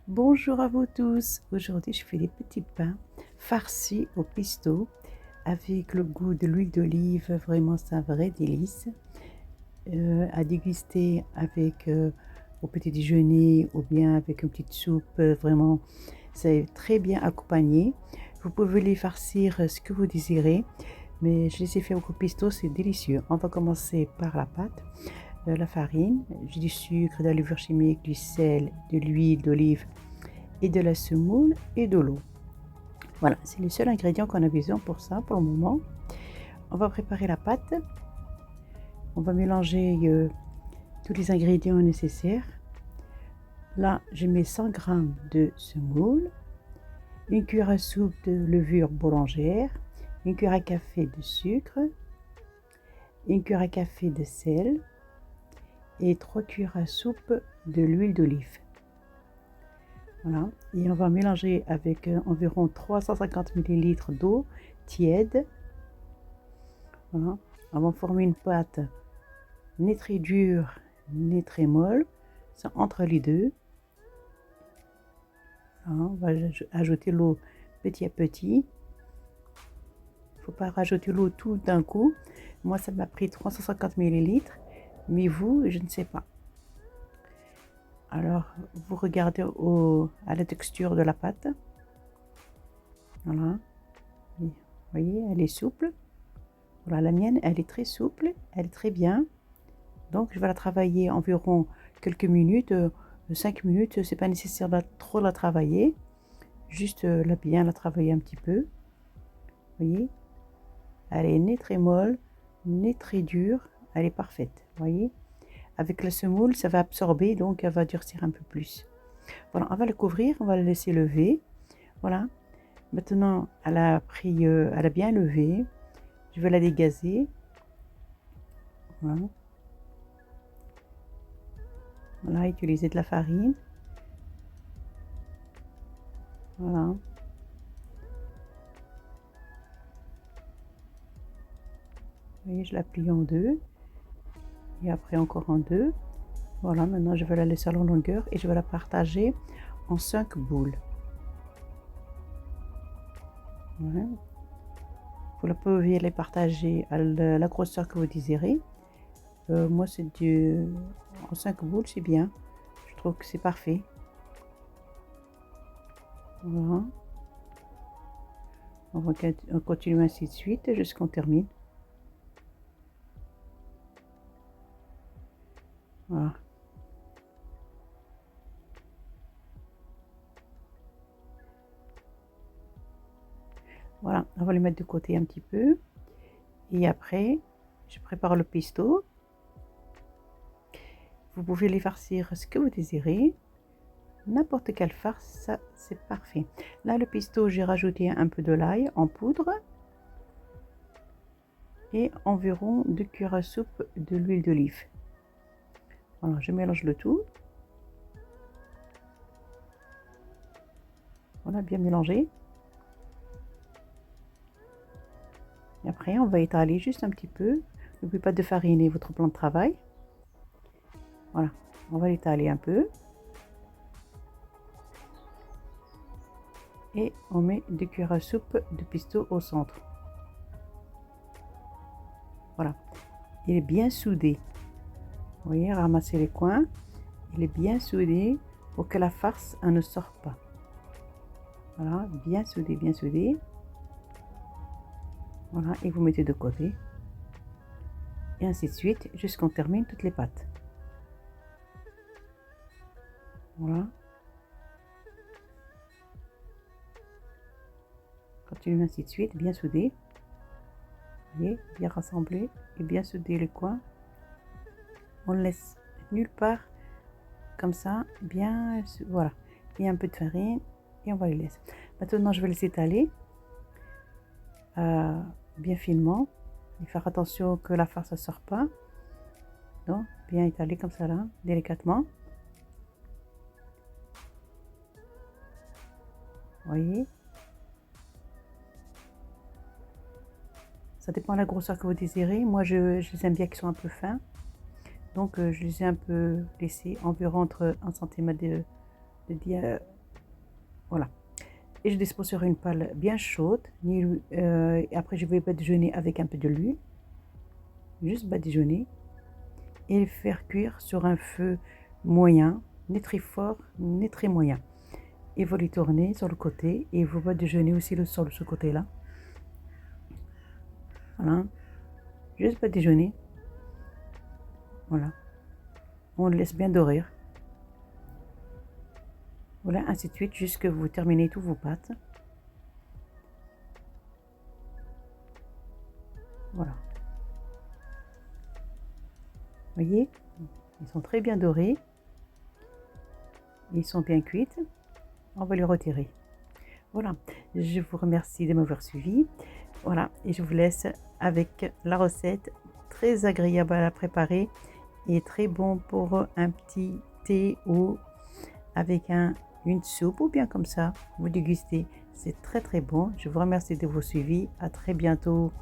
Bonjour à vous tous. Aujourd'hui, je fais des petits pains farcis au pesto avec le goût de l'huile d'olive. Vraiment, c'est un vrai délice à déguster avec au petit déjeuner ou bien avec une petite soupe. Vraiment, c'est très bien accompagné. Vous pouvez les farcir ce que vous désirez, mais je les ai fait au pesto, c'est délicieux. On va commencer par la pâte. La farine, j'ai du sucre, de la levure chimique, du sel, de l'huile d'olive et de la semoule et de l'eau. Voilà, c'est le seul ingrédient qu'on a besoin pour ça pour le moment. On va préparer la pâte. On va mélanger tous les ingrédients nécessaires. Là, je mets 100 g de semoule, une cuillère à soupe de levure boulangère, une cuillère à café de sucre, une cuillère à café de sel et 3 cuillères à soupe de l'huile d'olive. Voilà, et on va mélanger avec environ 350 ml d'eau tiède. Voilà. On va former une pâte ni très dure ni très molle, c'est entre les deux. Voilà, on va ajouter l'eau petit à petit. Il ne faut pas rajouter l'eau tout d'un coup. Moi, ça m'a pris 350 ml, mais vous, je ne sais pas. Alors, vous regardez à la texture de la pâte. Voilà. Vous voyez, elle est souple. Voilà, la mienne, elle est très souple, elle est très bien. Donc, je vais la travailler environ quelques minutes, 5 minutes. C'est pas nécessaire de trop la travailler, juste bien la travailler un petit peu. Vous voyez, elle est ni très molle, ni très dure, elle est parfaite. Vous voyez, avec la semoule, ça va absorber, donc elle va durcir un peu plus. Voilà, on va la couvrir, on va la laisser lever. Voilà. Maintenant, elle a bien levé. Je vais la dégazer. Voilà. Voilà, utiliser de la farine. Voilà. Vous voyez, je la plie en deux. Et après encore en deux. Voilà, maintenant je vais la laisser à la longueur et je vais la partager en 5 boules. Voilà. Vous pouvez les partager à la grosseur que vous désirez. Moi, en 5 boules, c'est bien. Je trouve que c'est parfait. Voilà. On va continuer ainsi de suite jusqu'à ce qu'on termine. Voilà. Voilà, on va les mettre de côté un petit peu. Et après, je prépare le pesto. Vous pouvez les farcir ce que vous désirez. N'importe quelle farce, ça c'est parfait. Là, le pesto, j'ai rajouté un peu de l'ail en poudre et environ 2 cuillères à soupe de l'huile d'olive. Voilà, je mélange le tout. Voilà, bien mélangé. Et après, on va étaler juste un petit peu. N'oubliez pas de fariner votre plan de travail. Voilà, on va l'étaler un peu. Et on met 2 cuillères à soupe de pesto au centre. Voilà, il est bien soudé. Vous voyez, ramassez les coins. Il est bien soudé pour que la farce ne sorte pas. Voilà, bien soudé, bien soudé. Voilà, et vous mettez de côté. Et ainsi de suite, jusqu'on termine toutes les pâtes. Voilà. Continue ainsi de suite, bien soudé. Vous voyez, bien rassemblé et bien soudé les coins. On ne laisse nulle part comme ça, bien, voilà. Et un peu de farine et on va les laisser. Maintenant, je vais les étaler bien finement et faire attention que la farce ne sort pas. Donc, bien étaler comme ça là, délicatement. Vous voyez, ça dépend de la grosseur que vous désirez. Moi, je les aime bien qu'ils soient un peu fins. Donc, je les ai un peu laissés environ entre 1 cm Voilà. Et je dispose sur une poêle bien chaude. Et après, je vais badigeonner avec un peu de l'huile. Juste badigeonner. Et faire cuire sur un feu moyen, ni très fort, ni très moyen. Et vous les tournez sur le côté. Et vous badigeonnez aussi sur ce côté-là. Voilà. Juste badigeonner. Voilà. On le laisse bien dorer. Voilà, ainsi de suite, jusqu'à vous terminez tous vos pâtes. Voilà. Vous voyez, ils sont très bien dorés. Ils sont bien cuits. On va les retirer. Voilà, je vous remercie de m'avoir suivi. Voilà, et je vous laisse avec la recette très agréable à la préparer et très bon pour un petit thé ou avec une soupe ou bien comme ça, vous dégustez. C'est très très bon. Je vous remercie de vous suivi. À très bientôt.